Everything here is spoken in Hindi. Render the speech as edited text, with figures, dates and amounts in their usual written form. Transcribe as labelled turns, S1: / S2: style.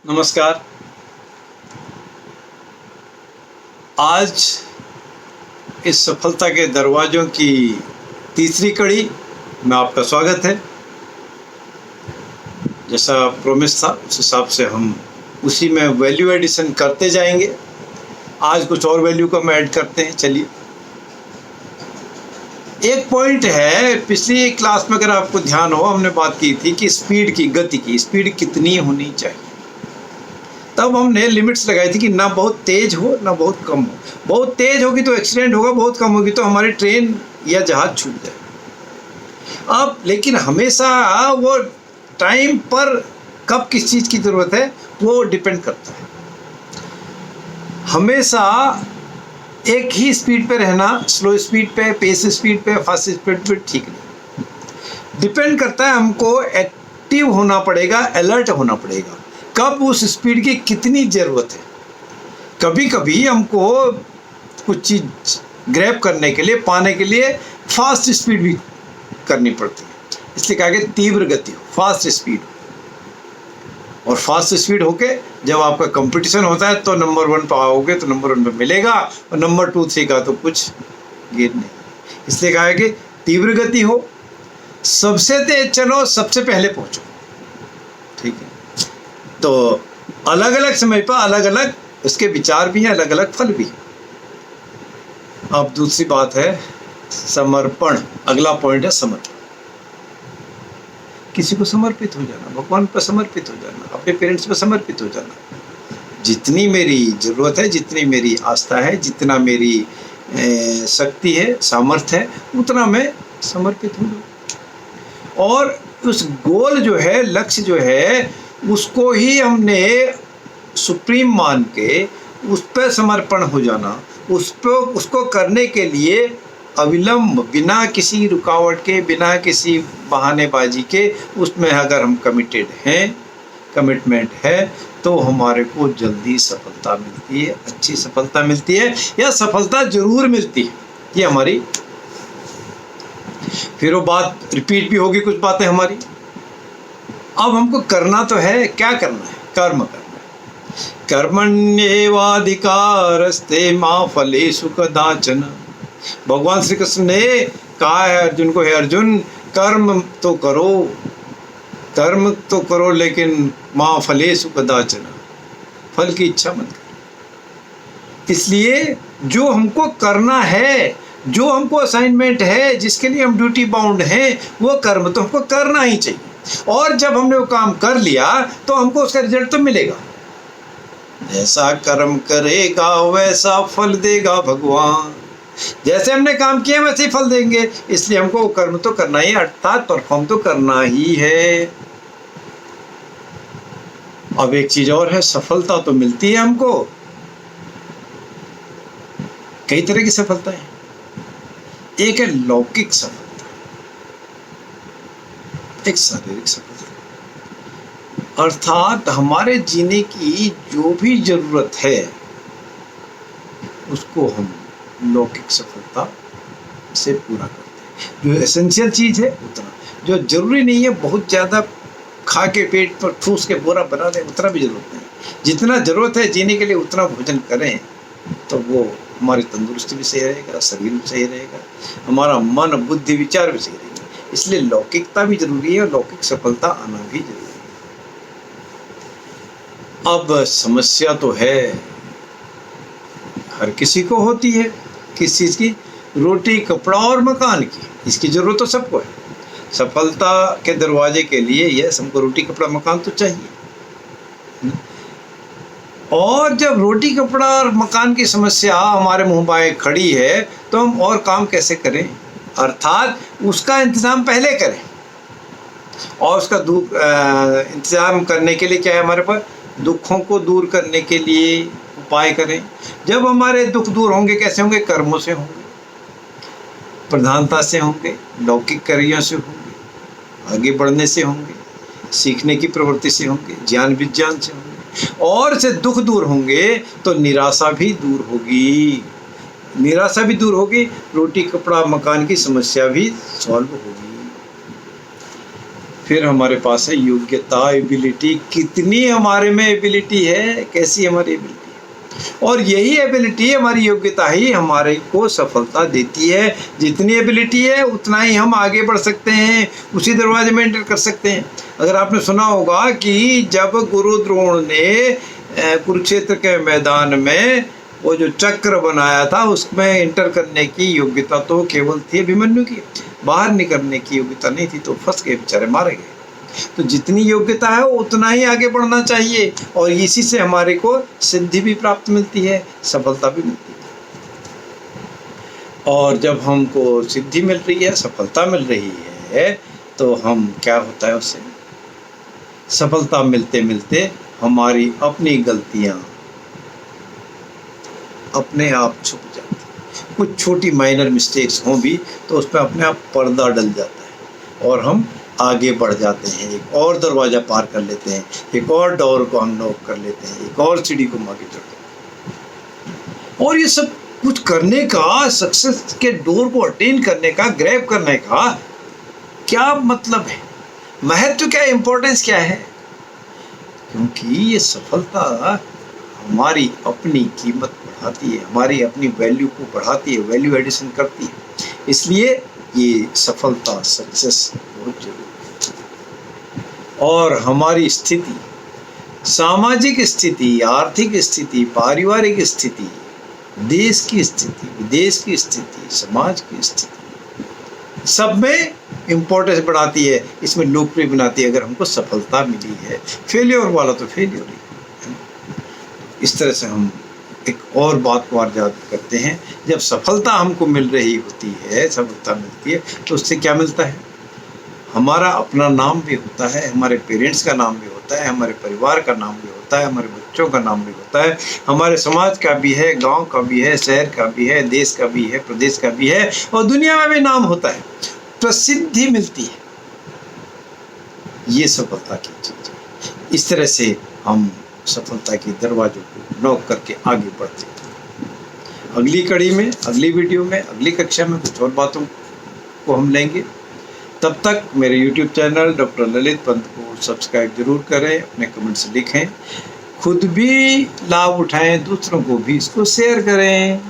S1: नमस्कार। आज इस सफलता के दरवाज़ों की तीसरी कड़ी में आपका स्वागत है। जैसा प्रोमिस था उस हिसाब से हम उसी में वैल्यू एडिशन करते जाएंगे। आज कुछ और वैल्यू को हम ऐड करते हैं। चलिए, एक पॉइंट है, पिछली क्लास में अगर आपको ध्यान हो हमने बात की थी कि स्पीड की, गति की स्पीड कितनी होनी चाहिए। तब हमने लिमिट्स लगाई थी कि ना बहुत तेज हो ना बहुत कम हो। बहुत तेज होगी तो एक्सीडेंट होगा, बहुत कम होगी तो हमारी ट्रेन या जहाज छूट जाए। अब लेकिन हमेशा वो टाइम पर कब किस चीज़ की ज़रूरत है वो डिपेंड करता है। हमेशा एक ही स्पीड पे रहना, स्लो स्पीड पे, पेस स्पीड पे, फास्ट स्पीड पे ठीक नहीं। डिपेंड करता है, हमको एक्टिव होना पड़ेगा, अलर्ट होना पड़ेगा। कब उस स्पीड की कितनी ज़रूरत है। कभी कभी हमको कुछ चीज़ ग्रैब करने के लिए, पाने के लिए फास्ट स्पीड भी करनी पड़ती है। इसलिए कहा गया तीव्र गति हो, फास्ट स्पीड हो। और फास्ट स्पीड होके जब आपका कंपटीशन होता है तो नंबर 1 पर आओगे तो नंबर 1 पे मिलेगा, और नंबर 2 3 का तो कुछ गेन नहीं। इसलिए कहा है कि तीव्र गति हो, सबसे तेज चलो, सबसे पहले पहुँचो। ठीक है, तो अलग अलग समय पर अलग अलग उसके विचार भी हैं, अलग अलग फल भी। अब दूसरी बात है समर्पण। अगला पॉइंट है समर्पण। किसी को समर्पित हो जाना, भगवान पर समर्पित हो जाना, अपने पेरेंट्स पर समर्पित हो जाना। जितनी मेरी ज़रूरत है, जितनी मेरी आस्था है, जितना मेरी शक्ति है, सामर्थ्य है, उतना मैं समर्पित हो जाऊँ। और उस गोल जो है, लक्ष्य जो है, उसको ही हमने सुप्रीम मान के उस पर समर्पण हो जाना। उसको करने के लिए अविलंब, बिना किसी रुकावट के, बिना किसी बहानेबाजी के, उसमें अगर हम कमिटेड हैं, कमिटमेंट है, तो हमारे को जल्दी सफलता मिलती है, अच्छी सफलता मिलती है, या सफलता जरूर मिलती है। ये हमारी फिर वो बात रिपीट भी होगी, कुछ बातें हमारी। अब हमको करना तो है, क्या करना है? कर्म करना है। कर्मण्येवाधिकारस्ते मा फलेषु कदाचन। भगवान श्री कृष्ण ने कहा है अर्जुन को, हे अर्जुन, कर्म तो करो लेकिन मा फलेषु कदाचन, फल की इच्छा मत करो। इसलिए जो हमको करना है, जो हमको असाइनमेंट है, जिसके लिए हम ड्यूटी बाउंड हैं, वो कर्म तो हमको करना ही चाहिए। और जब हमने वो काम कर लिया तो हमको उसका रिजल्ट तो मिलेगा। जैसा कर्म करेगा वैसा फल देगा भगवान। जैसे हमने काम किया वैसे ही फल देंगे। इसलिए हमको कर्म तो करना ही, अर्थात परफॉर्म तो करना ही है। अब एक चीज और है, सफलता तो मिलती है हमको, कई तरह की सफलता है। एक है लौकिक सफलता, एक शारीरिक सफलता। अर्थात हमारे जीने की जो भी जरूरत है उसको हम लौकिक सफलता से पूरा करते हैं। जो एसेंशियल चीज है उतना, जो जरूरी नहीं है बहुत ज्यादा खा के पेट पर ठूस के बोरा बना लें, उतना भी जरूरत नहीं। जितना जरूरत है जीने के लिए उतना भोजन करें तो वो हमारी तंदुरुस्ती भी सही रहेगा, शरीर भी सही रहेगा, हमारा मन, बुद्धि, विचार भी सही रहेगा। इसलिए लौकिकता भी जरूरी है और लौकिक सफलता आना भी जरूरी है। अब समस्या तो है, हर किसी को होती है। किस चीज़ की? रोटी, कपड़ा और मकान की। इसकी जरूरत तो सबको है। सफलता के दरवाजे के लिए यह हमको रोटी, कपड़ा, मकान तो चाहिए। और जब रोटी, कपड़ा और मकान की समस्या हमारे मुंह बाएं खड़ी है तो हम और काम कैसे करें? अर्थात उसका इंतजाम पहले करें। और उसका इंतजाम करने के लिए क्या है हमारे पास? दुखों को दूर करने के लिए उपाय करें। जब हमारे दुख दूर होंगे, कैसे होंगे? कर्मों से होंगे, प्रधानता से होंगे, लौकिक कार्यों से होंगे, आगे बढ़ने से होंगे, सीखने की प्रवृत्ति से होंगे, ज्ञान विज्ञान से होंगे। और से दुख दूर होंगे तो निराशा भी दूर होगी। निराशा भी दूर होगी, रोटी, कपड़ा, मकान की समस्या भी सॉल्व होगी। फिर हमारे पास है योग्यता, एबिलिटी। कितनी हमारे में एबिलिटी है, कैसी हमारी एबिलिटी है, और यही एबिलिटी, हमारी योग्यता ही हमारे को सफलता देती है। जितनी एबिलिटी है उतना ही हम आगे बढ़ सकते हैं, उसी दरवाजे में एंटर कर सकते हैं। अगर आपने सुना होगा कि जब गुरु द्रोण ने कुरुक्षेत्र के मैदान में वो जो चक्र बनाया था, उसमें एंटर करने की योग्यता तो केवल थी अभिमन्यु की, बाहर निकलने की योग्यता नहीं थी, तो फंस गए बेचारे, मारे गए। तो जितनी योग्यता है उतना ही आगे बढ़ना चाहिए, और इसी से हमारे को सिद्धि भी प्राप्त मिलती है, सफलता भी मिलती है। और जब हमको सिद्धि मिल रही है, सफलता मिल रही है, तो हम क्या होता है उससे, सफलता मिलते मिलते हमारी अपनी गलतियां अपने आप छुप जाती हैं। कुछ छोटी माइनर मिस्टेक्स हों भी तो उस पर अपने आप पर्दा डल जाता है, और हम आगे बढ़ जाते हैं, एक और दरवाज़ा पार कर लेते हैं, एक और डोर को हम नॉक कर लेते हैं, एक और सीढ़ी को हम आगे चढ़ते हैं। और ये सब कुछ करने का, सक्सेस के डोर को अटेन करने का, ग्रैब करने का क्या मतलब है, महत्व क्या है, इम्पोर्टेंस क्या है? क्योंकि ये सफलता हमारी अपनी कीमत बढ़ाती है, हमारी अपनी वैल्यू को बढ़ाती है, वैल्यू एडिशन करती है। इसलिए ये सफलता, सक्सेस बहुत जरूरी है। और हमारी स्थिति, सामाजिक स्थिति, आर्थिक स्थिति, पारिवारिक स्थिति, देश की स्थिति, विदेश की स्थिति, समाज की स्थिति, सब में इम्पोर्टेंस बढ़ाती है, इसमें लोकप्रिय बनाती है। अगर हमको सफलता मिली है, फेलियर वाला तो फेलियर ही है। इस तरह से हम एक और बात को याद करते हैं, जब सफलता हमको मिल रही होती है, सफलता मिलती है, तो उससे क्या मिलता है, हमारा अपना नाम भी होता है, हमारे पेरेंट्स का नाम भी होता है, हमारे परिवार का नाम भी होता है, हमारे बच्चों का नाम भी होता है, हमारे समाज का भी है, गांव का भी है, शहर का भी है, देश का भी है, प्रदेश का भी है, और दुनिया में भी नाम होता है, प्रसिद्धि मिलती है। ये सफलता की चीज़ है। इस तरह से हम सफलता के दरवाजों को नॉक करके आगे बढ़ते हैं। अगली कड़ी में, अगली वीडियो में, अगली कक्षा में कुछ और बातों को हम लेंगे। तब तक मेरे YouTube channel doctor Lalit Pant को सब्सक्राइब जरूर करें, अपने कमेंट्स लिखें, खुद भी लाभ उठाएं, दूसरों को भी इसको शेयर करें।